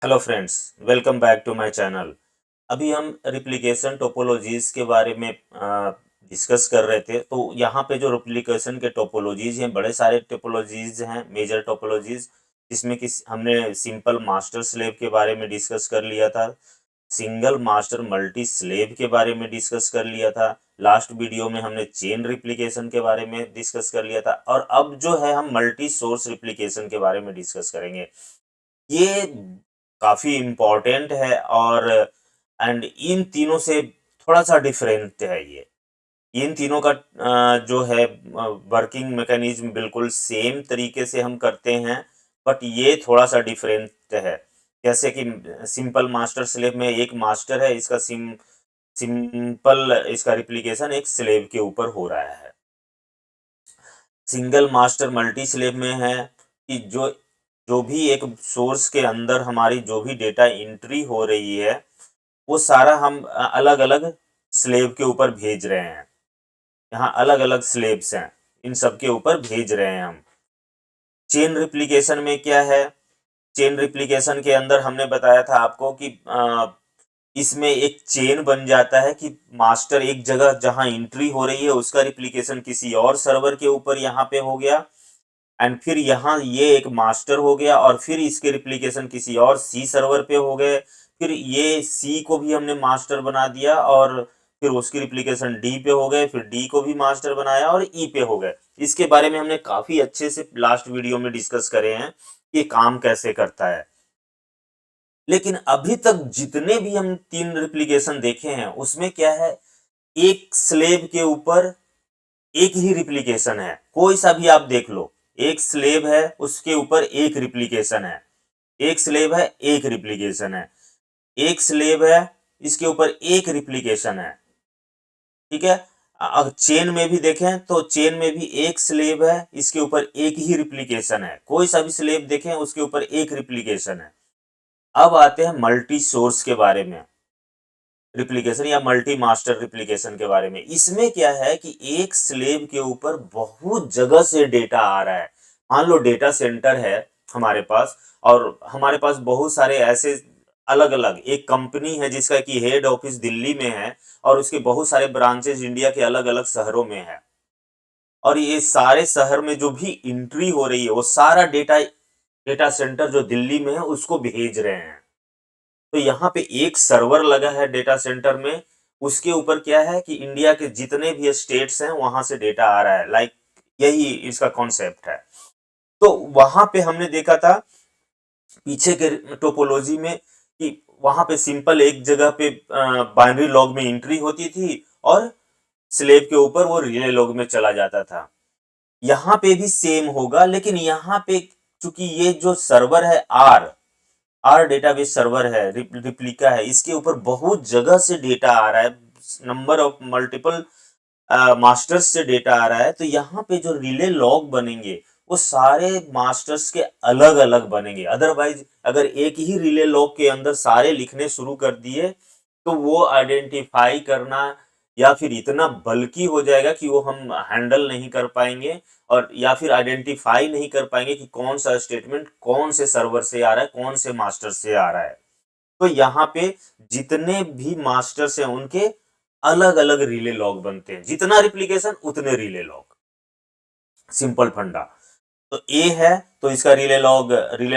Hello friends, welcome back to my channel. अभी हम replication topologies के बारे में डिस्कस कर रहे थे। तो यहाँ पे जो रिप्लिकेशन के टोपोलॉजीज हैं, बड़े सारे टोपोलॉजीज हैं, मेजर टोपोलॉजीज, जिसमें कि हमने सिंपल मास्टर स्लेव के बारे में डिस्कस कर लिया था, सिंगल मास्टर मल्टी स्लेव के बारे में डिस्कस कर लिया था, लास्ट वीडियो में हमने चेन रिप्लिकेशन के बारे में डिस्कस कर लिया था, और अब जो है हम मल्टी सोर्स रिप्लिकेशन के बारे में डिस्कस करेंगे। ये काफी इम्पोर्टेंट है और एंड इन तीनों से थोड़ा सा डिफरेंट है ये। इन तीनों का जो है वर्किंग मैकेनिज्म बिल्कुल सेम तरीके से हम करते हैं, बट ये थोड़ा सा डिफरेंट है। जैसे कि सिंपल मास्टर स्लेव में एक मास्टर है, इसका सिंपल इसका रिप्लिकेशन एक स्लेव के ऊपर हो रहा है। सिंगल मास्टर मल्टी स्लेव में है कि जो जो भी एक सोर्स के अंदर हमारी जो भी डेटा एंट्री हो रही है, वो सारा हम अलग अलग स्लेव के ऊपर भेज रहे हैं। यहाँ अलग अलग स्लेव्स हैं, इन सब के ऊपर भेज रहे हैं हम। चेन रिप्लिकेशन में क्या है? चेन रिप्लिकेशन के अंदर हमने बताया था आपको कि इसमें एक चेन बन जाता है कि मास्टर एक जगह जहां एंट्री हो रही है उसका रिप्लिकेशन किसी और सर्वर के ऊपर यहाँ पे हो गया, एंड फिर यहाँ ये एक मास्टर हो गया, और फिर इसके रिप्लिकेशन किसी और सी सर्वर पे हो गए। फिर ये सी को भी हमने मास्टर बना दिया, और फिर उसकी रिप्लिकेशन डी पे हो गए, फिर डी को भी मास्टर बनाया और ई पे हो गए। इसके बारे में हमने काफी अच्छे से लास्ट वीडियो में डिस्कस करे हैं कि काम कैसे करता है। लेकिन अभी तक जितने भी हम तीन रिप्लिकेशन देखे हैं उसमें क्या है, एक स्लेव के ऊपर एक ही रिप्लिकेशन है। कोई सा भी आप देख लो, एक स्लेव है उसके ऊपर एक रिप्लिकेशन है, एक स्लेव है एक रिप्लिकेशन है, एक स्लेव है इसके ऊपर एक रिप्लिकेशन है। ठीक है। अब चेन में भी देखें तो चेन में भी एक स्लेव है, इसके ऊपर एक ही रिप्लिकेशन है। कोई सा भी स्लेव देखें उसके ऊपर एक रिप्लिकेशन है। अब आते हैं मल्टी सोर्स के बारे में, रिप्लिकेशन या मल्टी मास्टर रिप्लिकेशन के बारे में। इसमें क्या है कि एक स्लेव के ऊपर बहुत जगह से डेटा आ रहा है। मान लो डेटा सेंटर है हमारे पास, और हमारे पास बहुत सारे ऐसे अलग अलग एक कंपनी है जिसका कि हेड ऑफिस दिल्ली में है, और उसके बहुत सारे ब्रांचेस इंडिया के अलग अलग शहरों में है। और ये सारे शहर में जो भी एंट्री हो रही है वो सारा डेटा डेटा सेंटर जो दिल्ली में है उसको भेज रहे हैं। तो यहाँ पे एक सर्वर लगा है डेटा सेंटर में, उसके ऊपर क्या है कि इंडिया के जितने भी स्टेट्स हैं वहां से डेटा आ रहा है। लाइक यही इसका कॉन्सेप्ट है। तो वहां पे हमने देखा था पीछे के टोपोलॉजी में कि वहां पे सिंपल एक जगह पे बाइनरी लॉग में एंट्री होती थी, और स्लेव के ऊपर वो रिले लॉग में चला जाता था। यहाँ पे भी सेम होगा, लेकिन यहाँ पे चूंकि ये जो सर्वर है आर डेटाबेस सर्वर है, रिप्लिका है, इसके ऊपर बहुत जगह से डेटा आ रहा है, नंबर ऑफ मल्टीपल मास्टर्स से डेटा आ रहा है। तो यहाँ पे जो रिले लॉग बनेंगे वो सारे मास्टर्स के अलग अलग बनेंगे। अदरवाइज अगर एक ही रिले लॉग के अंदर सारे लिखने शुरू कर दिए तो वो आइडेंटिफाई करना या फिर इतना बल्कि हो जाएगा कि वो हम हैंडल नहीं कर पाएंगे, और या फिर आइडेंटिफाई नहीं कर पाएंगे कि कौन सा स्टेटमेंट कौन से सर्वर से आ रहा है, कौन से मास्टर से आ रहा है। तो यहाँ पे जितने भी मास्टर्स हैं उनके अलग अलग रिले लॉग बनते हैं, जितना रिप्लिकेशन उतने रिले लॉग। सिंपल फंडा। तो ए है तो इसका रिले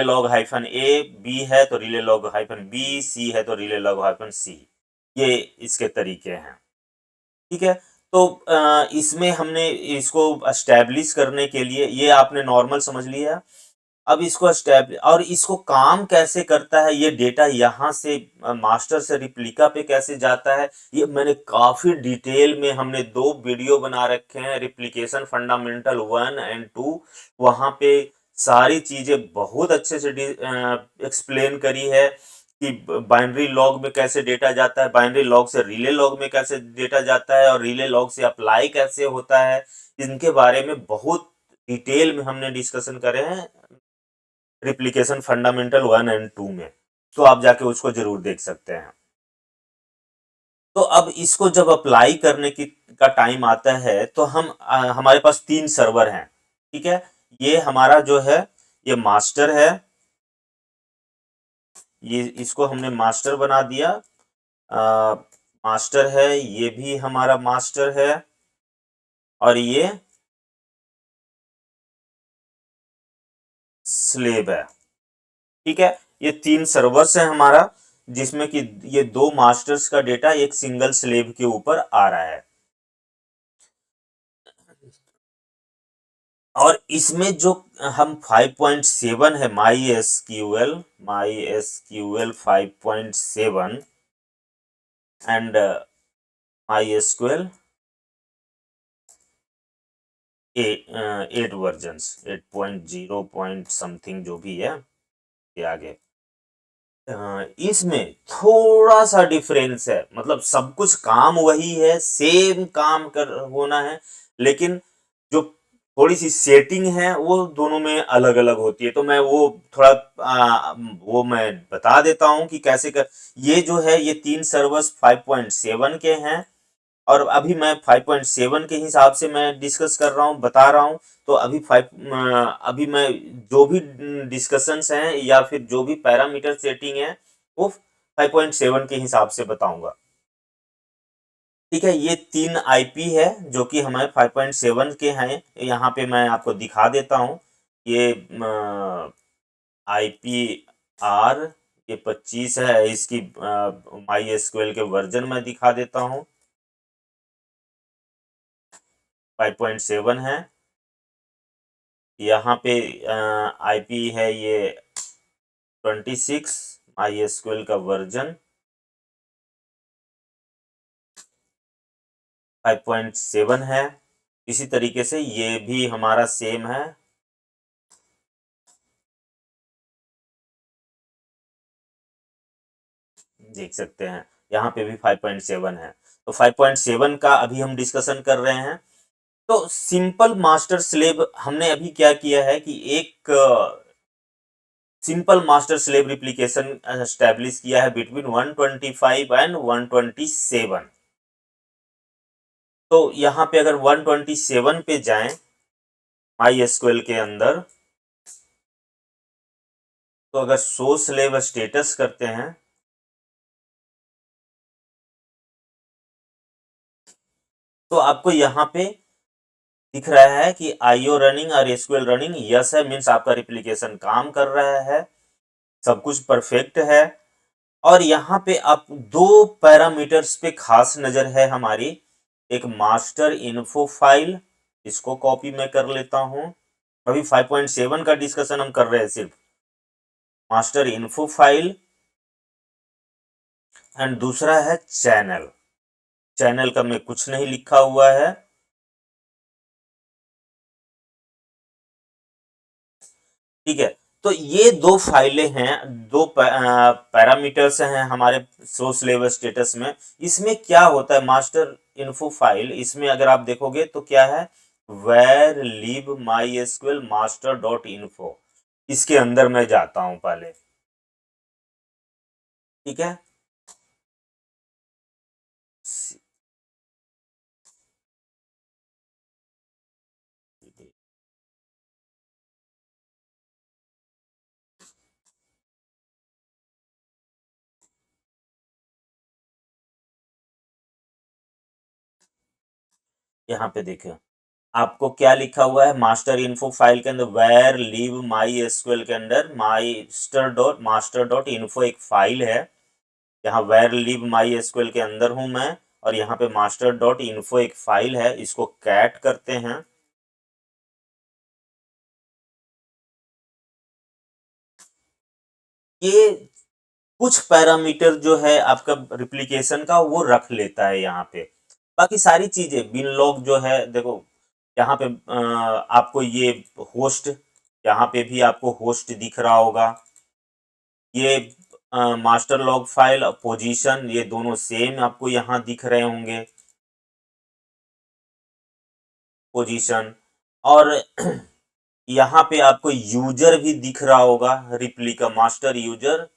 लॉग हाइफन ए, बी है तो रिले लॉग हाइफन बी, सी है तो रिले लॉग हाइफन सी। ये इसके तरीके हैं। ठीक है। तो इसमें हमने इसको एस्टेब्लिश करने के लिए ये आपने नॉर्मल समझ लिया। अब इसको एस्टेब्लिश और इसको काम कैसे करता है, ये डेटा यहाँ से मास्टर से रिप्लिका पे कैसे जाता है, ये मैंने काफी डिटेल में हमने 2 वीडियो बना रखे हैं, रिप्लिकेशन फंडामेंटल 1 और 2। वहां पे सारी चीजें बहुत अच्छे से एक्सप्लेन करी है कि बाइनरी लॉग में कैसे डेटा जाता है, बाइनरी लॉग से रिले लॉग में कैसे डेटा जाता है, और रिले लॉग से अप्लाई कैसे होता है। इनके बारे में बहुत डिटेल में हमने डिस्कशन करे हैं रिप्लिकेशन फंडामेंटल 1 और 2 में। तो आप जाके उसको जरूर देख सकते हैं। तो अब इसको जब अप्लाई करने की का टाइम आता है तो हम हमारे पास 3 सर्वर हैं। ठीक है। ये हमारा जो है ये मास्टर है, ये इसको हमने मास्टर बना दिया। मास्टर है, ये भी हमारा मास्टर है, और ये स्लेब है। ठीक है, ये 3 सर्वर्स है हमारा, जिसमें कि ये 2 मास्टर्स का डेटा एक सिंगल स्लेब के ऊपर आ रहा है। और इसमें जो हम 5.7 है MySQL 5.7 and MySQL 8 versions, 8.0 point something जो भी है ये आगे। इसमें थोड़ा सा डिफरेंस है, मतलब सब कुछ काम वही है, सेम काम कर होना है, लेकिन जो थोड़ी सी सेटिंग है वो दोनों में अलग अलग होती है। तो मैं वो थोड़ा वो मैं बता देता हूँ कि कैसे कर। ये जो है ये 3 सर्वर्स 5.7 के हैं, और अभी मैं 5.7 के हिसाब से मैं डिस्कस कर रहा हूँ, बता रहा हूँ। तो अभी मैं जो भी डिस्कशंस हैं या फिर जो भी पैरामीटर सेटिंग है वो 5.7 के हिसाब से बताऊंगा। ठीक है, ये 3 आईपी है जो कि हमारे 5.7 के हैं। यहाँ पे मैं आपको दिखा देता हूँ। ये आईपी आर ये 25 है, इसकी माई एसक्यूएल के वर्जन में दिखा देता हूँ। 5.7 है। यहाँ पे आईपी है ये 26, माई एसक्यूएल का वर्जन 5.7 है। इसी तरीके से ये भी हमारा सेम है। देख सकते हैं यहाँ पे भी 5.7 है। तो 5.7 का अभी हम डिस्कशन कर रहे हैं। तो सिंपल मास्टर स्लेव हमने अभी क्या किया है कि एक simple master slave replication establish किया है बिटवीन 125 एंड 127। तो यहाँ पे अगर 127 पे जाएं माई एसक्यूएल के अंदर, तो अगर शो स्लेव स्टेटस करते हैं तो आपको यहाँ पे दिख रहा है कि आईओ रनिंग और एसक्यूएल रनिंग यस है, मीन्स आपका रिप्लिकेशन काम कर रहा है, सब कुछ परफेक्ट है। और यहाँ पे आप 2 पैरामीटर्स पे खास नजर है हमारी। एक मास्टर इन्फो फाइल, इसको कॉपी मैं कर लेता हूं। अभी 5.7 का डिस्कशन हम कर रहे हैं, सिर्फ मास्टर इन्फो फाइल। एंड दूसरा है चैनल। चैनल का में कुछ नहीं लिखा हुआ है। ठीक है, तो ये 2 फाइलें हैं, 2 पैरामीटर्स हैं हमारे सोर्स लेवल स्टेटस में। इसमें क्या होता है मास्टर इन्फो फाइल, इसमें अगर आप देखोगे तो क्या है, where live my SQL master dot info. इसके अंदर मैं जाता हूं पहले। ठीक है, यहाँ पे देखिए आपको क्या लिखा हुआ है मास्टर इन्फो फाइल के अंदर, वेर लिव माई एसक्यूएल के अंदर मास्टर डॉट इन्फो एक फाइल है। यहाँ वेर लिव माई एसक्यूएल के अंदर हूं मैं, और यहाँ पे मास्टर डॉट इन्फो एक फाइल है, इसको कैट करते हैं। ये कुछ पैरामीटर जो है आपका रिप्लिकेशन का वो रख लेता है यहाँ पे। बाकी सारी चीजें बिन लॉग जो है देखो, यहाँ पे आपको ये होस्ट, यहाँ पे भी आपको होस्ट दिख रहा होगा। ये मास्टर लॉग फाइल पोजीशन ये दोनों सेम आपको यहाँ दिख रहे होंगे, पोजीशन। और यहाँ पे आपको यूजर भी दिख रहा होगा, रिप्लिका मास्टर यूजर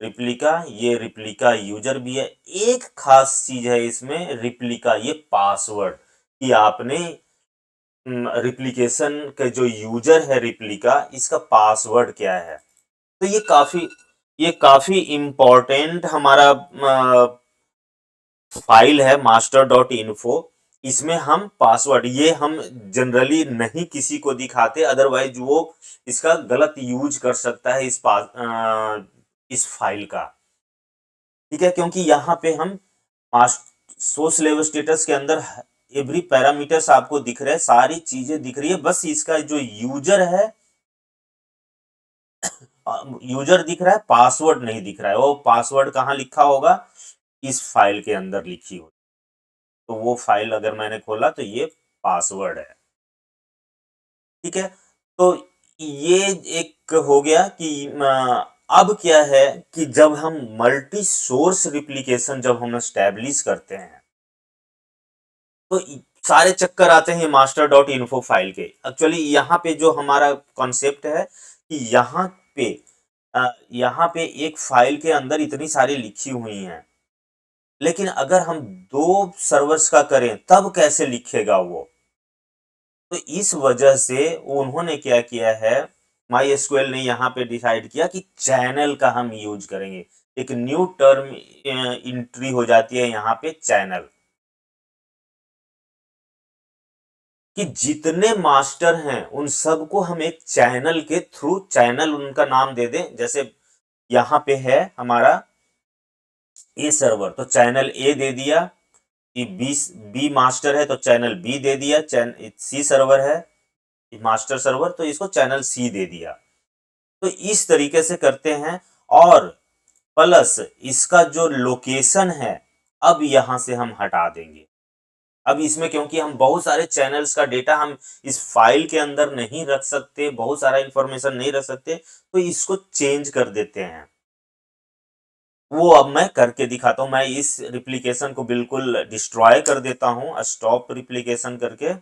रिप्लिका, ये रिप्लिका यूजर भी है। एक खास चीज है इसमें रिप्लिका, ये पासवर्ड कि आपने रिप्लिकेशन के जो यूजर है रिप्लिका, इसका पासवर्ड क्या है। तो ये काफी ये काफी इम्पोर्टेंट हमारा फाइल है master.info। इसमें हम पासवर्ड, ये हम जनरली नहीं किसी को दिखाते, अदरवाइज वो इसका गलत यूज कर सकता है इस फाइल का। ठीक है, क्योंकि यहाँ पे हम सोर्स लेवल स्टेटस के अंदर एवरी पैरामीटर्स आपको दिख रहे हैं, सारी चीजें दिख रही है, बस इसका जो यूजर है, यूजर दिख रहा है, पासवर्ड नहीं दिख रहा है। वो पासवर्ड कहाँ लिखा होगा, इस फाइल के अंदर लिखी होगी। तो वो फाइल अगर मैंने खोला तो ये पासवर्ड है। ठीक है, तो ये एक हो गया कि अब क्या है कि जब हम मल्टी सोर्स रिप्लिकेशन जब हम एस्टेब्लिश करते हैं तो सारे चक्कर आते हैं मास्टर डॉट इन्फो फाइल के। एक्चुअली यहाँ पे जो हमारा कॉन्सेप्ट है कि पे यहाँ पे एक फाइल के अंदर इतनी सारी लिखी हुई हैं, लेकिन अगर हम दो सर्वर्स का करें तब कैसे लिखेगा वो। तो इस वजह से उन्होंने क्या किया है, माई एसक्यूएल ने यहाँ पे डिसाइड किया कि चैनल का हम यूज करेंगे। एक न्यू टर्म एंट्री हो जाती है यहाँ पे, चैनल, कि जितने मास्टर हैं उन सबको हम एक चैनल के थ्रू, चैनल उनका नाम दे दें। जैसे यहाँ पे है हमारा ए सर्वर, तो चैनल ए दे दिया। कि बी मास्टर है तो चैनल बी दे दिया। सी सर्वर है मास्टर सर्वर, तो इसको चैनल सी दे दिया। तो इस तरीके से करते हैं। और प्लस इसका जो लोकेशन है अब यहां से हम हटा देंगे। अब इसमें क्योंकि हम बहुत सारे चैनल्स का डेटा हम इस फाइल के अंदर नहीं रख सकते, बहुत सारा इंफॉर्मेशन नहीं रख सकते, तो इसको चेंज कर देते हैं। वो अब मैं करके दिखाता हूं। मैं इस रिप्लिकेशन को बिल्कुल डिस्ट्रॉय कर देता हूं, स्टॉप रिप्लिकेशन करके।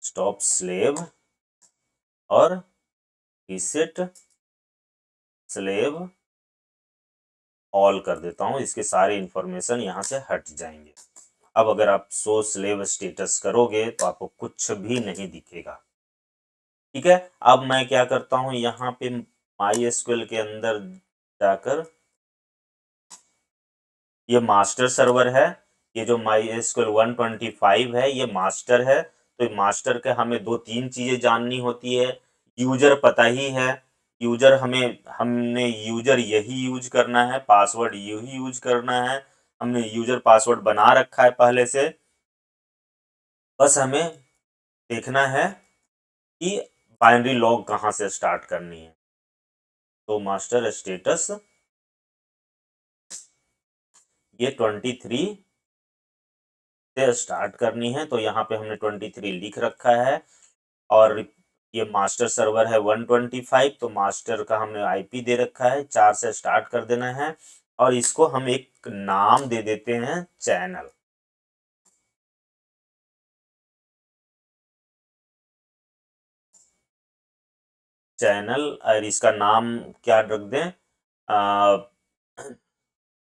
स्टॉप स्लेव और रीसेट स्लेव ऑल कर देता हूं, इसके सारे इंफॉर्मेशन यहां से हट जाएंगे। अब अगर आप शो स्लेव स्टेटस करोगे तो आपको कुछ भी नहीं दिखेगा। ठीक है, अब मैं क्या करता हूं, यहाँ पे माई एसक्यूएल के अंदर जाकर, ये मास्टर सर्वर है, ये जो माई एसक्यूएल 125 है ये मास्टर है। तो मास्टर के हमें दो तीन चीजें जाननी होती है। यूजर पता ही है, यूजर हमने यूजर यही यूज करना है, पासवर्ड यही यूज करना है, हमने यूजर पासवर्ड बना रखा है पहले से। बस हमें देखना है कि बाइनरी लॉग कहाँ से स्टार्ट करनी है। तो मास्टर स्टेटस ये 23 से स्टार्ट करनी है, तो यहाँ पे हमने 23 लिख रखा है। और ये मास्टर सर्वर है 125, तो मास्टर का हमने आईपी दे रखा है, 4 से स्टार्ट कर देना है। और इसको हम एक नाम दे देते हैं, चैनल। चैनल, और इसका नाम क्या रख दें,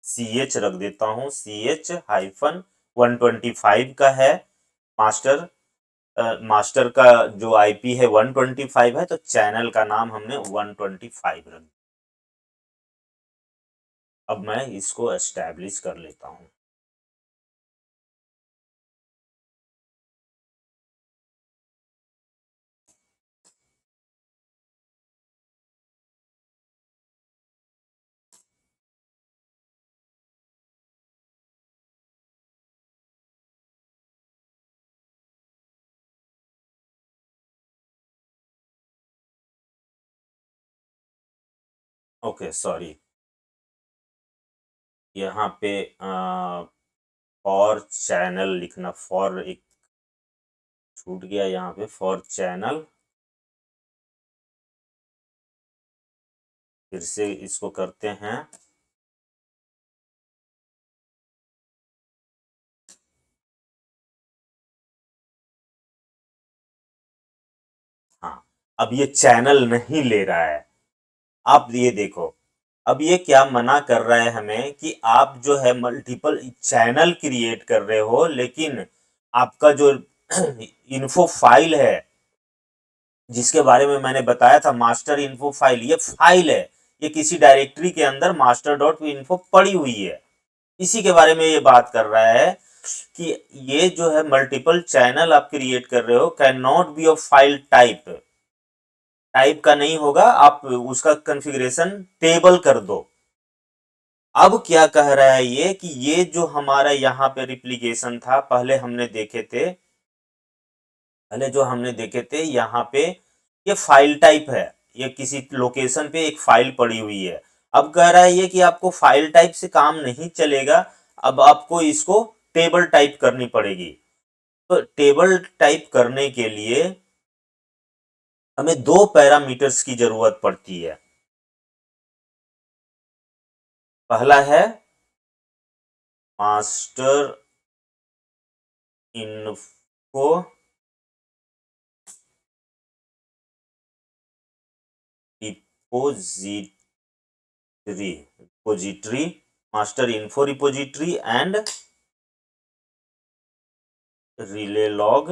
CH रख देता हूँ, CH-125 का है मास्टर। मास्टर का जो आईपी है 125 है, तो चैनल का नाम हमने 125 रख दिया। अब मैं इसको एस्टैब्लिश कर लेता हूँ। ओके, सॉरी, यहाँ पे फॉर चैनल लिखना, फॉर एक छूट गया यहाँ पे, फॉर चैनल। फिर से इसको करते हैं। हाँ, अब ये चैनल नहीं ले रहा है। आप ये देखो, अब ये क्या मना कर रहा है हमें कि आप जो है मल्टीपल चैनल क्रिएट कर रहे हो, लेकिन आपका जो इन्फो फाइल है जिसके बारे में मैंने बताया था, मास्टर इन्फो फाइल, ये फाइल है, ये किसी डायरेक्टरी के अंदर मास्टर डॉट इन्फो पड़ी हुई है। इसी के बारे में ये बात कर रहा है कि ये जो है मल्टीपल चैनल आप क्रिएट कर रहे हो, can not be of file type, type का नहीं होगा, आप उसका कॉन्फ़िगरेशन टेबल कर दो। अब क्या कह रहा है ये कि ये जो हमारा यहाँ पे रिप्लिकेशन था, पहले जो हमने देखे थे यहाँ पे, ये फाइल टाइप है, ये किसी लोकेशन पे एक फाइल पड़ी हुई है। अब कह रहा है ये कि आपको फाइल टाइप से काम नहीं चलेगा, अब आपको इसको टेबल टाइप करनी पड़ेगी। तो टेबल टाइप करने के लिए हमें दो पैरामीटर्स की जरूरत पड़ती है। पहला है master info repository, master info repository and relay log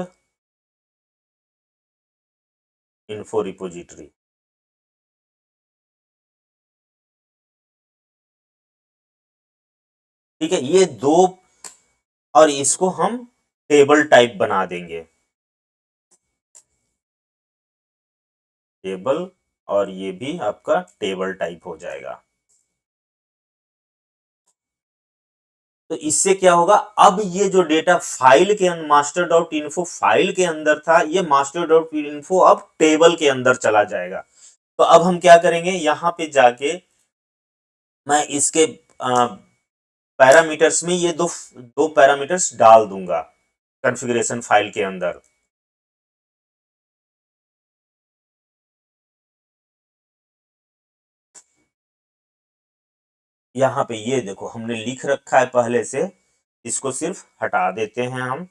info repository. ठीक है, ये दो, और इसको हम टेबल टाइप बना देंगे, टेबल, और ये भी आपका टेबल टाइप हो जाएगा। तो इससे क्या होगा, अब ये जो डेटा फाइल के अंदर, मास्टर डॉट इन्फो फाइल के अंदर था, ये मास्टर डॉट इन्फो अब टेबल के अंदर चला जाएगा। तो अब हम क्या करेंगे, यहां पे जाके मैं इसके पैरामीटर्स में ये दो दो पैरामीटर्स डाल दूंगा कॉन्फ़िगरेशन फाइल के अंदर। यहाँ पे ये देखो हमने लिख रखा है पहले से, इसको सिर्फ हटा देते हैं हम।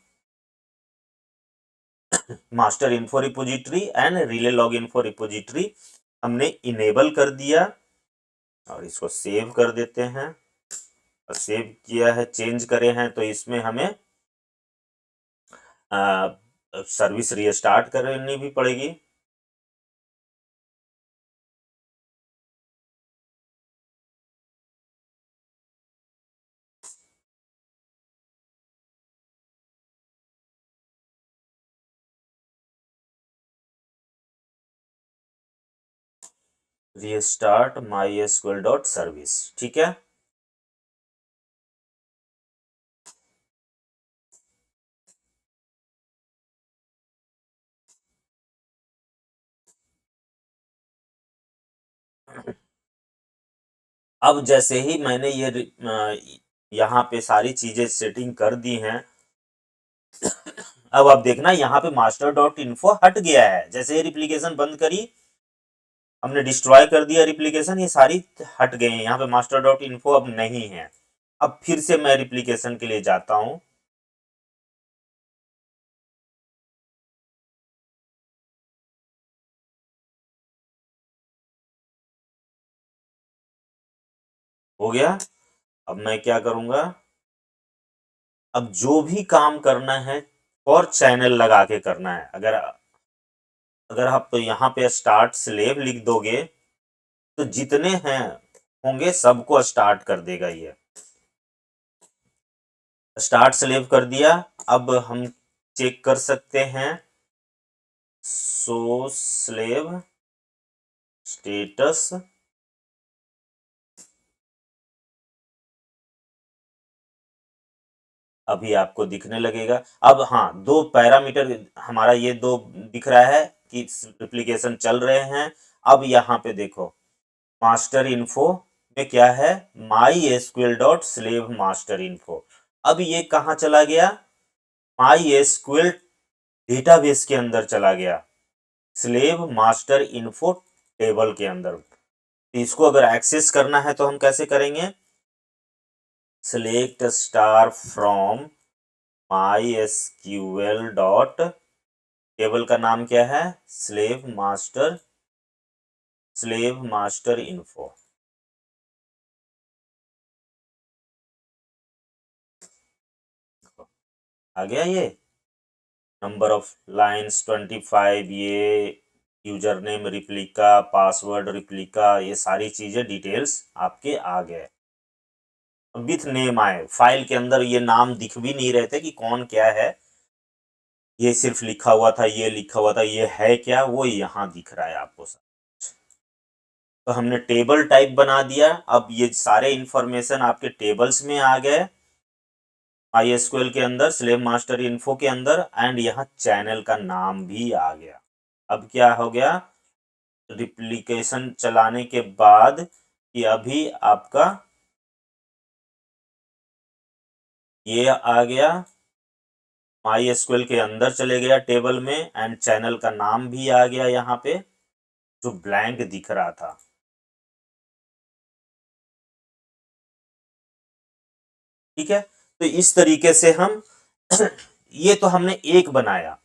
Master info repository and relay log info repository हमने इनेबल कर दिया, और इसको सेव कर देते हैं। और सेव किया है, चेंज करे हैं, तो इसमें हमें सर्विस रीस्टार्ट करनी भी पड़ेगी। रीस्टार्ट MySQL डॉट सर्विस, ठीक है। अब जैसे ही मैंने ये यहाँ पे सारी चीजें सेटिंग कर दी हैं, अब आप देखना यहाँ पे मास्टर डॉट इन्फो हट गया है। जैसे ही रिप्लिकेशन बंद करी, हमने डिस्ट्रॉय कर दिया रिप्लिकेशन, ये सारी हट गए हैं, यहाँ पे मास्टर डॉट इन्फो अब नहीं है। अब फिर से मैं रिप्लिकेशन के लिए जाता हूँ। हो गया। अब मैं क्या करूंगा, अब जो भी काम करना है और चैनल लगा के करना है। अगर अगर आप तो यहाँ पे स्टार्ट स्लेव लिख दोगे, तो जितने हैं होंगे सबको स्टार्ट कर देगा ये। स्टार्ट स्लेव कर दिया। अब हम चेक कर सकते हैं, सो स्लेव स्टेटस, अभी आपको दिखने लगेगा। अब हाँ, दो पैरामीटर हमारा ये दो दिख रहा है कि एप्लीकेशन चल रहे हैं। अब यहाँ पे देखो मास्टर इन्फो में क्या है, my SQL dot slave master info. अब ये कहाँ चला गया, माई एसक्यूएल डेटाबेस के अंदर चला गया, स्लेव मास्टर इन्फो टेबल के अंदर। तो इसको अगर एक्सेस करना है तो हम कैसे करेंगे, select star from my SQL dot, table का नाम क्या है, स्लेव मास्टर इन्फो। आ गया ये। नंबर ऑफ लाइंस 25, ये user name replica, password replica, ये सारी चीजें डिटेल्स आपके आ गए विथ नेम आए। फाइल के अंदर ये नाम दिख भी नहीं रहे थे कि कौन क्या है, ये सिर्फ लिखा हुआ था, ये लिखा हुआ था, ये है क्या, वो यहाँ दिख रहा है आपको सब। तो हमने टेबल टाइप बना दिया। अब ये सारे इंफॉर्मेशन आपके टेबल्स में आ गए MySQL के अंदर, स्लेव मास्टर इन्फो के अंदर, एंड यहाँ चैनल का नाम भी आ गया। अब क्या हो गया, रिप्लिकेशन चलाने के बाद कि अभी आपका ये आ गया, MySQL के अंदर चले गया टेबल में, एंड चैनल का नाम भी आ गया यहाँ पे जो ब्लैंक दिख रहा था। ठीक है, तो इस तरीके से हम ये तो हमने एक बनाया।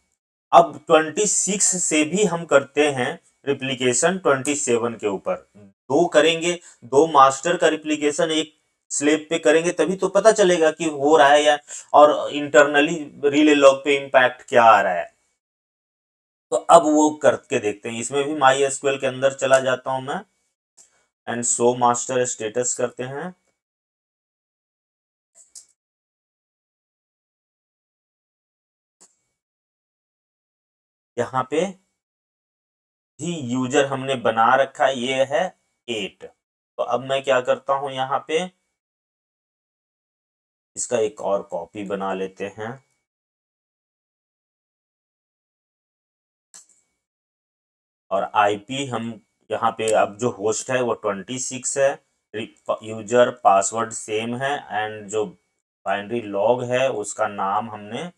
अब 26 से भी हम करते हैं रिप्लिकेशन 27 के ऊपर। दो करेंगे, दो मास्टर का रिप्लिकेशन एक स्लेब पे करेंगे तभी तो पता चलेगा कि हो रहा है या, और इंटरनली रिले लॉग पे इम्पैक्ट क्या आ रहा है। तो अब वो करके देखते हैं। इसमें भी MySQL के अंदर चला जाता हूं मैं, एंड शो मास्टर स्टेटस करते हैं। यहाँ पे भी यूजर हमने बना रखा है, ये है 8। तो अब मैं क्या करता हूं, यहाँ पे इसका एक और कॉपी बना लेते हैं। और आईपी हम यहाँ पे, अब जो होस्ट है वो 26 है, यूजर पासवर्ड सेम है, एंड जो बाइनरी लॉग है उसका नाम हमने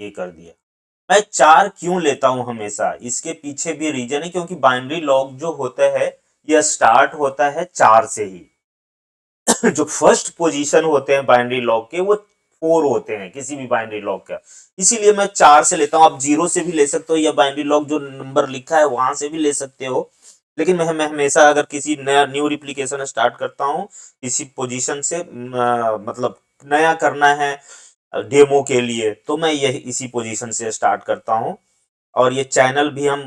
ये कर दिया। मैं 4 क्यों लेता हूं हमेशा, इसके पीछे भी रीजन है, क्योंकि बाइनरी लॉग जो होता है यह स्टार्ट होता है 4 से ही। जो फर्स्ट पोजीशन होते हैं बाइनरी लॉग के वो 4 होते हैं किसी भी बाइनरी लॉग का, इसीलिए मैं 4 से लेता हूं। आप 0 से भी ले सकते हो, या बाइनरी लॉग जो नंबर लिखा है वहां से भी ले सकते हो। लेकिन मैं हमेशा अगर किसी नया न्यू रिप्लिकेशन स्टार्ट करता हूं किसी पोजीशन से, मतलब नया करना है डेमो के लिए, तो मैं यही इसी पोजीशन से स्टार्ट करता हूं। और ये चैनल भी हम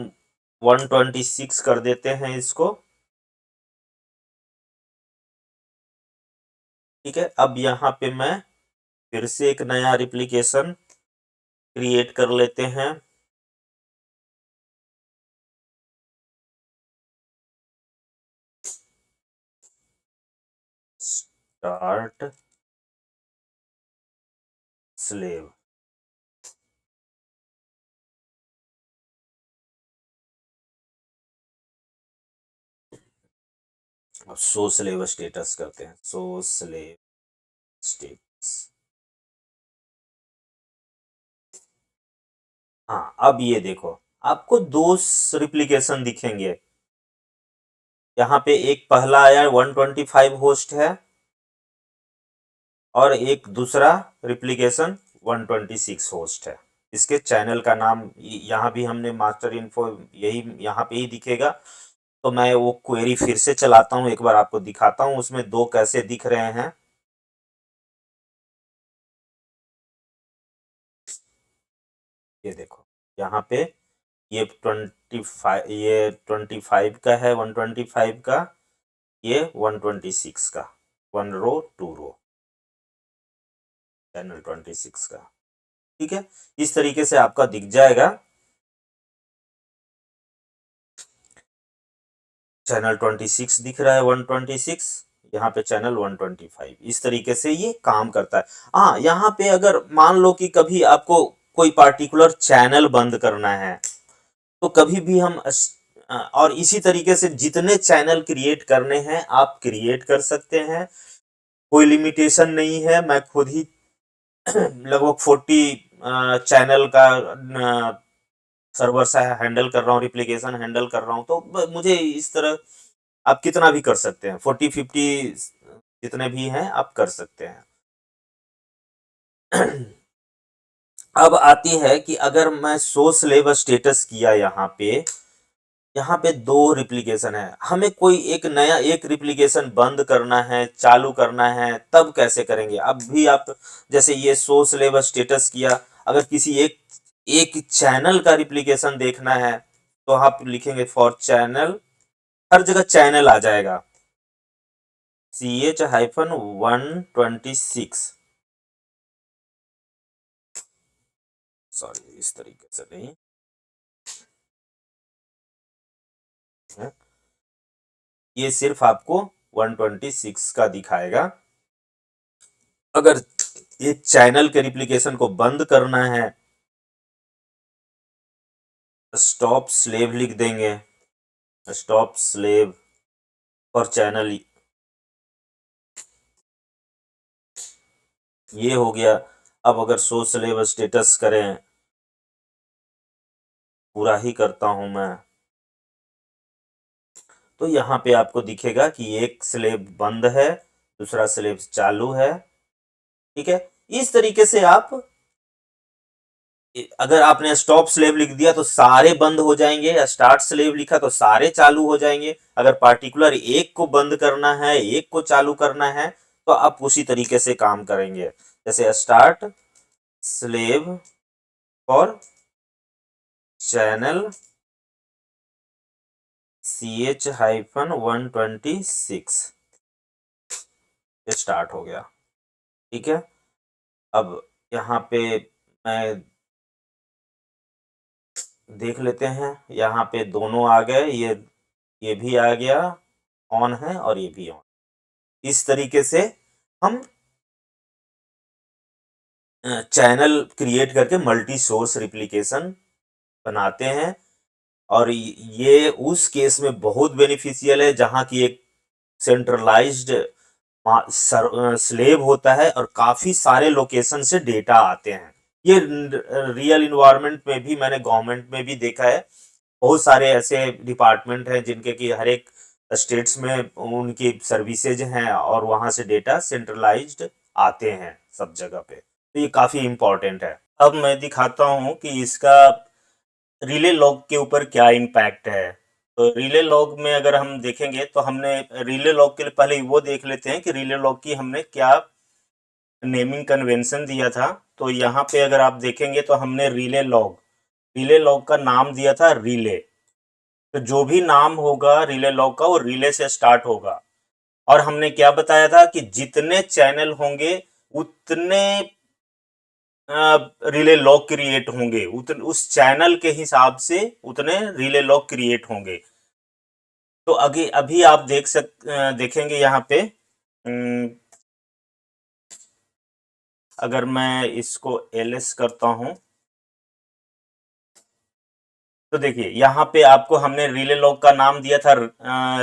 126 कर देते हैं इसको। ठीक है, अब यहाँ पे मैं फिर से एक नया रिप्लिकेशन क्रिएट कर लेते हैं। स्टार्ट स्लेव, अब शो स्लेव स्टेटस करते हैं, शो स्लेव स्टेटस। हाँ, अब ये देखो आपको दो रिप्लिकेशन दिखेंगे। यहाँ पे एक पहला आया 125 होस्ट है, और एक दूसरा रिप्लिकेशन 126 होस्ट है। इसके चैनल का नाम यहाँ भी हमने मास्टर इन्फो यही यहाँ पे ही दिखेगा। तो मैं वो क्वेरी फिर से चलाता हूँ, एक बार आपको दिखाता हूँ उसमें दो कैसे दिख रहे हैं। ये देखो यहाँ पे ये 25, ये 25 का है, 125 का, ये 126 का, 1 रो 2 रो, चैनल 26 का। ठीक है, इस तरीके से आपका दिख जाएगा। चैनल 26 दिख रहा है, 126, यहाँ पे चैनल 125। इस तरीके से ये काम करता है। हाँ, यहाँ पे अगर मान लो कि कभी आपको कोई पार्टिकुलर चैनल बंद करना है, तो कभी भी हम और इसी तरीके से जितने चैनल क्रिएट करने हैं आप क्रिएट कर सकते हैं, कोई लिमिटेशन नहीं है। मैं खुद ही लगभग 40 चैनल का सर्वर से हैंडल कर रहा हूँ, रिप्लिकेशन हैंडल कर रहा हूँ, तो मुझे इस तरह आप कितना भी कर सकते हैं, 40-50 जितने भी हैं आप कर सकते हैं। अब आती है कि अगर मैं शो स्लेव स्टेटस किया यहाँ पे, यहाँ पे दो रिप्लिकेशन है, हमें कोई एक नया एक रिप्लिकेशन बंद करना है, चालू करना है, तब कैसे करेंगे? अब भी आप जैसे ये शो सिलेबस स्टेटस किया, अगर किसी एक एक चैनल का रिप्लिकेशन देखना है तो आप लिखेंगे फॉर चैनल, हर जगह चैनल आ जाएगा, CH-126, सॉरी इस तरीके से नहीं है, ये सिर्फ आपको 126 का दिखाएगा। अगर ये चैनल के रिप्लिकेशन को बंद करना है, स्टॉप स्लेव लिख देंगे, स्टॉप स्लेव फॉर चैनल, ये हो गया। अब अगर शो स्लेव स्टेटस करें, पूरा ही करता हूं मैं, तो यहाँ पे आपको दिखेगा कि एक स्लेब बंद है, दूसरा स्लेब चालू है। ठीक है, इस तरीके से आप, अगर आपने स्टॉप स्लेव लिख दिया तो सारे बंद हो जाएंगे, स्टार्ट स्लेव लिखा तो सारे चालू हो जाएंगे। अगर पार्टिकुलर एक को बंद करना है, एक को चालू करना है, तो आप उसी तरीके से काम करेंगे, जैसे start slave for channel CH-126, start हो गया। ठीक है, अब यहाँ पे मैं देख लेते हैं, यहाँ पे दोनों आ गए, ये भी आ गया, ऑन है और ये भी ऑन। इस तरीके से हम चैनल क्रिएट करके मल्टी सोर्स रिप्लिकेशन बनाते हैं, और ये उस केस में बहुत बेनिफिशियल है जहां की एक सेंट्रलाइज्ड स्लेव होता है और काफी सारे लोकेशन से डेटा आते हैं। ये रियल इन्वायरमेंट में भी, मैंने गवर्नमेंट में भी देखा है, बहुत सारे ऐसे डिपार्टमेंट हैं जिनके कि हर एक स्टेट्स में उनकी सर्विसेज हैं और वहां से डेटा सेंट्रलाइज्ड आते हैं सब जगह पे, तो ये काफी इंपॉर्टेंट है। अब मैं दिखाता हूँ कि इसका रिले लॉग के ऊपर क्या इम्पैक्ट है। तो रिले लॉग में अगर हम देखेंगे तो हमने रिले लॉग के लिए पहले वो देख लेते हैं कि रिले लॉग की हमने क्या नेमिंग कन्वेंशन दिया था। तो यहाँ पे अगर आप देखेंगे तो हमने रिले लॉग का नाम दिया था रिले। तो जो भी नाम होगा रिले लॉग का वो रिले से स्टार्ट होगा, और हमने क्या बताया था कि जितने चैनल होंगे उतने रिले लॉग क्रिएट होंगे, उस चैनल के हिसाब से उतने रिले लॉग क्रिएट होंगे। तो अभी अभी आप देखेंगे यहाँ पे, अगर मैं इसको ls करता हूं तो देखिए यहाँ पे आपको हमने रिले लॉग का नाम दिया था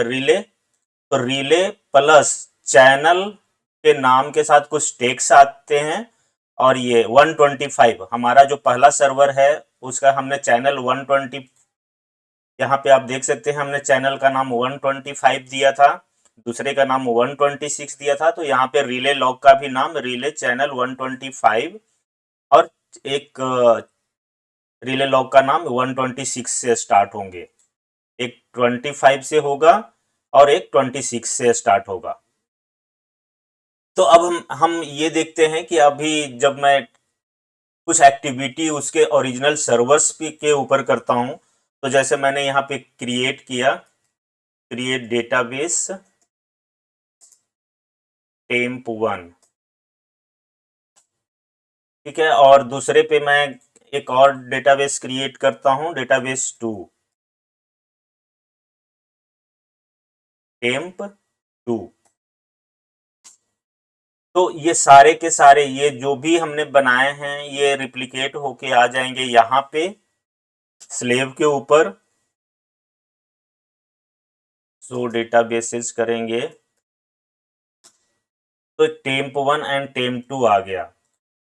रिले। तो रिले प्लस चैनल के नाम के साथ कुछ टेक्स्ट आते हैं, और ये 125 हमारा जो पहला सर्वर है उसका हमने चैनल 120, यहाँ पे आप देख सकते हैं हमने चैनल का नाम 125 दिया था, दूसरे का नाम 126 दिया था। तो यहाँ पे रिले लॉग का भी नाम रिले चैनल 125, और एक रिले लॉग का नाम 126 से स्टार्ट होंगे, एक 25 से होगा और एक 26 से स्टार्ट होगा। तो अब हम ये देखते हैं कि अभी जब मैं कुछ एक्टिविटी उसके ओरिजिनल सर्वर्स के ऊपर करता हूं, तो जैसे मैंने यहाँ पे क्रिएट किया, क्रिएट डेटाबेस टेम्प1, ठीक है, और दूसरे पे मैं एक और डेटाबेस क्रिएट करता हूं, डेटाबेस 2 टेम्प2। तो ये सारे के सारे ये जो भी हमने बनाए हैं ये रिप्लिकेट होके आ जाएंगे यहाँ पे स्लेव के ऊपर। सो डेटाबेसेस करेंगे तो टेम्प1 एंड टेम्प2 आ गया।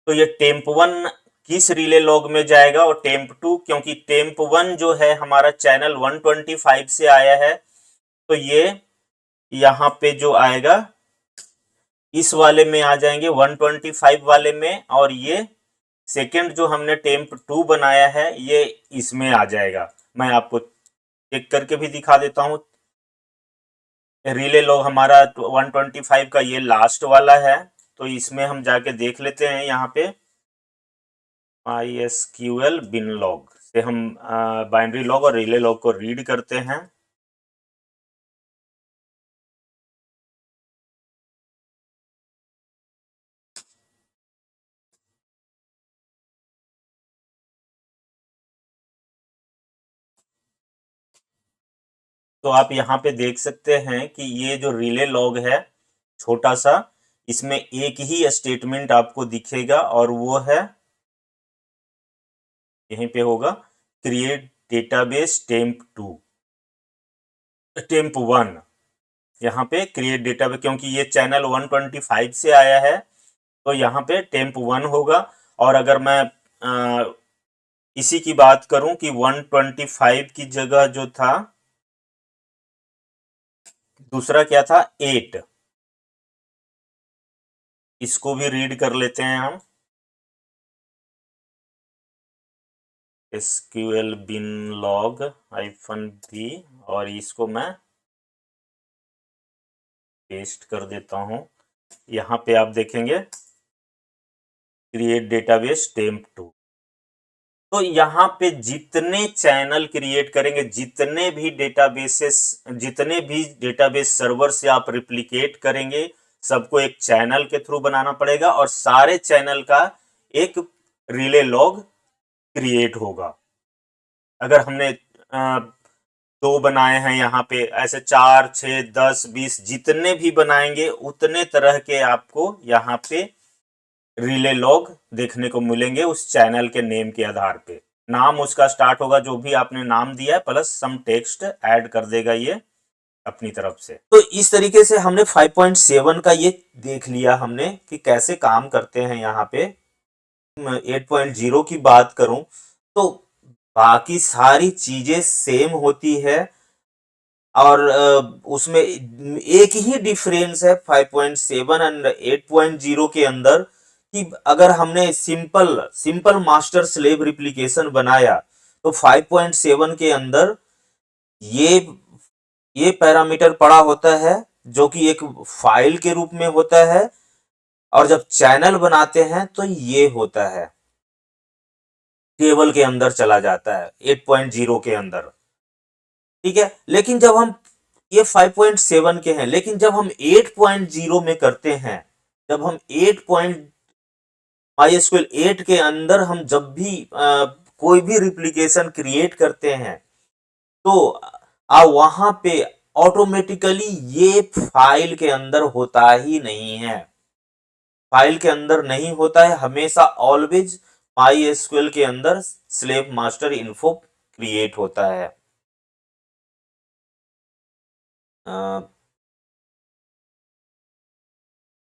तो ये टेम्प1 किस रिले लॉग में जाएगा और टेम्प2, क्योंकि टेम्प1 जो है हमारा चैनल 125 से आया है, तो ये यहाँ पे जो आएगा इस वाले में आ जाएंगे 125 वाले में, और ये सेकंड जो हमने टेम्प2 बनाया है ये इसमें आ जाएगा। मैं आपको चेक करके भी दिखा देता हूँ। रिले लॉग हमारा 125 का ये लास्ट वाला है, तो इसमें हम जाके देख लेते हैं। यहाँ पे MySQL bin log से हम बाइनरी लॉग और रिले लॉग को रीड करते हैं। तो आप यहाँ पे देख सकते हैं कि ये जो रिले लॉग है छोटा सा, इसमें एक ही स्टेटमेंट आपको दिखेगा और वो है यहीं पे होगा, क्रिएट डेटाबेस टेम्प 1। यहाँ पे क्रिएट डेटाबेस, क्योंकि ये चैनल 125 से आया है तो यहाँ पे टेम्प 1 होगा। और अगर मैं इसी की बात करूं कि 125 की जगह जो था दूसरा क्या था, 8, इसको भी रीड कर लेते हैं हम। SQL bin log -b और इसको मैं पेस्ट कर देता हूं। यहाँ पे आप देखेंगे क्रिएट डेटाबेस टेम्प 2। तो यहाँ पे जितने चैनल क्रिएट करेंगे, जितने भी डेटाबेस सर्वर से आप रिप्लिकेट करेंगे, सबको एक चैनल के थ्रू बनाना पड़ेगा और सारे चैनल का एक रिले लॉग क्रिएट होगा। अगर हमने दो बनाए हैं यहाँ पे, ऐसे 4, 6, 10, 20 जितने भी बनाएंगे उतने तरह के आपको यहाँ पे रिले लॉग देखने को मिलेंगे उस चैनल के नेम के आधार पे। नाम उसका स्टार्ट होगा जो भी आपने नाम दिया है, प्लस सम टेक्स्ट ऐड कर देगा ये अपनी तरफ से। तो इस तरीके से हमने 5.7 का ये देख लिया हमने कि कैसे काम करते हैं। यहाँ पे 8.0 की बात करूं तो बाकी सारी चीजें सेम होती है और उसमें एक ही डिफरेंस है 5.7 एंड 8.0 के अंदर कि अगर हमने सिंपल मास्टर स्लेव रिप्लिकेशन बनाया तो 5.7 के अंदर ये ये पैरामीटर पड़ा होता है जो कि एक फाइल के रूप में होता है, और जब चैनल बनाते हैं तो ये होता है, टेबल के अंदर चला जाता है 8.0 के अंदर। ठीक है, लेकिन जब हम ये 5.7 के हैं, लेकिन जब हम 8.0 में करते हैं, जब हम 8 के अंदर हम जब भी कोई भी रिप्लिकेशन क्रिएट करते हैं तो वहां पे ऑटोमेटिकली ये फाइल के अंदर होता ही नहीं है, फाइल के अंदर नहीं होता है, हमेशा ऑलवेज MySQL के अंदर स्लेव मास्टर इन्फो क्रिएट होता है।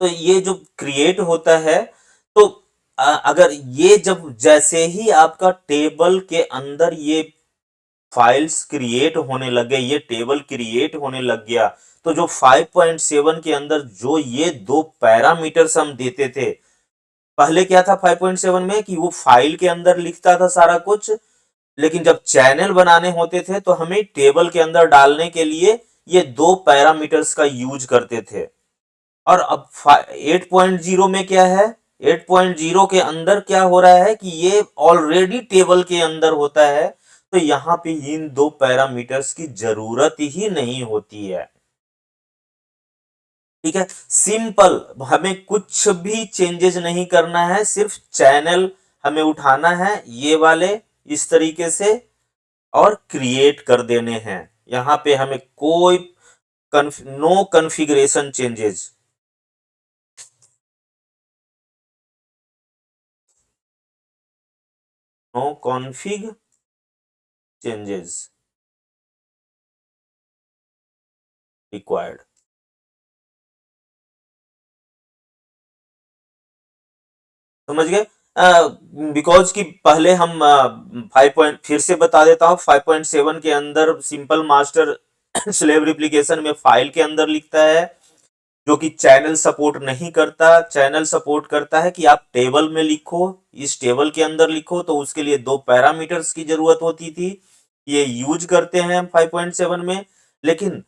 तो ये जो क्रिएट होता है तो अगर ये जब जैसे ही आपका टेबल के अंदर ये फाइल्स क्रिएट होने लगे, ये टेबल क्रिएट होने लग गया, तो जो 5.7 के अंदर जो ये दो पैरामीटर्स हम देते थे, पहले क्या था 5.7 में कि वो फाइल के अंदर लिखता था सारा कुछ, लेकिन जब चैनल बनाने होते थे तो हमें टेबल के अंदर डालने के लिए ये दो पैरामीटर्स का यूज करते थे। और अब 8.0 में क्या है, 8.0 के अंदर क्या हो रहा है कि ये ऑलरेडी टेबल के अंदर होता है, तो यहाँ पे इन दो पैरामीटर्स की जरूरत ही नहीं होती है। ठीक है, सिंपल, हमें कुछ भी चेंजेस नहीं करना है, सिर्फ चैनल हमें उठाना है ये वाले इस तरीके से और क्रिएट कर देने हैं। यहाँ पे हमें कोई no configuration changes, no config changes required. समझ गए? बिकॉज कि पहले हम 5 फिर से बता देता हूं, 5.7 के अंदर सिंपल मास्टर स्लेव रिप्लिकेशन में फाइल के अंदर लिखता है, जो कि चैनल सपोर्ट नहीं करता। चैनल सपोर्ट करता है कि आप टेबल में लिखो, इस टेबल के अंदर लिखो, तो उसके लिए दो पैरामीटर्स की जरूरत होती थी। ये यूज करते हैं 5.7 में, लेकिन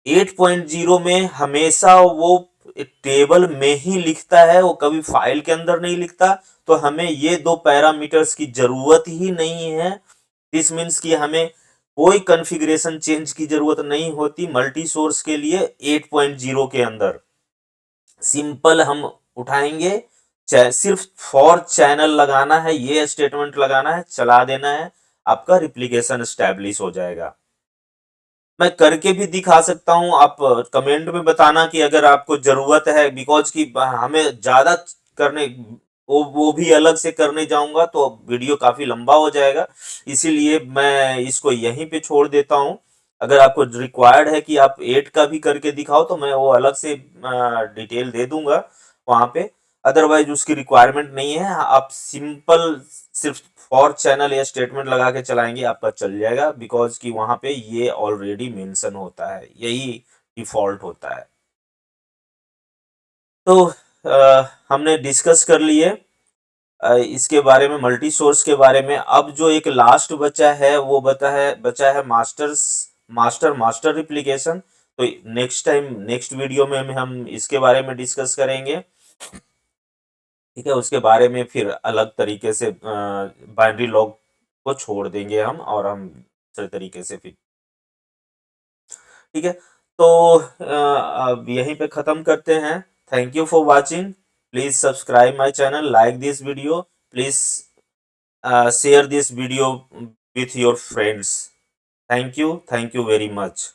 8.0 में हमेशा वो टेबल में ही लिखता है, वो कभी फाइल के अंदर नहीं लिखता। तो हमें ये दो पैरामीटर्स की जरूरत ही नहीं है। दिस मीन्स कि हमें कोई कॉन्फ़िगरेशन चेंज की जरूरत नहीं होती मल्टी सोर्स के लिए 8.0 के अंदर। सिंपल हम उठाएंगे, सिर्फ फॉर चैनल लगाना है, ये स्टेटमेंट लगाना है, चला देना है, आपका रिप्लिकेशन स्टैब्लिश हो जाएगा। मैं करके भी दिखा सकता हूं, आप कमेंट में बताना कि अगर आपको जरूरत है, बिकॉज कि हमें ज्यादा करने, वो भी अलग से करने जाऊंगा तो वीडियो काफी लंबा हो जाएगा, इसीलिए मैं इसको यहीं पे छोड़ देता हूं। अगर आपको रिक्वायर्ड है कि आप 8 का भी करके दिखाओ तो मैं वो अलग से डिटेल दे दूंगा वहां पे। अदरवाइज उसकी रिक्वायरमेंट नहीं है, आप सिंपल सिर्फ फॉर चैनल या स्टेटमेंट लगा के चलाएंगे आपका चल जाएगा, बिकॉज कि वहां पे ये ऑलरेडी मेंशन होता है, यही डिफॉल्ट होता है। तो हमने डिस्कस कर लिए इसके बारे में, मल्टी सोर्स के बारे में। अब जो एक लास्ट बचा है वो बचा है मास्टर मास्टर रिप्लिकेशन। तो नेक्स्ट टाइम, नेक्स्ट वीडियो में हम इसके बारे में डिस्कस करेंगे, ठीक है। उसके बारे में फिर अलग तरीके से बाइनरी लॉग को छोड़ देंगे हम, और हम दूसरे तरीके से फिर, ठीक है। तो अब यहीं पे ख़त्म करते हैं। Thank you for watching. Please subscribe my channel, like this video, please share this video with your friends. Thank you very much.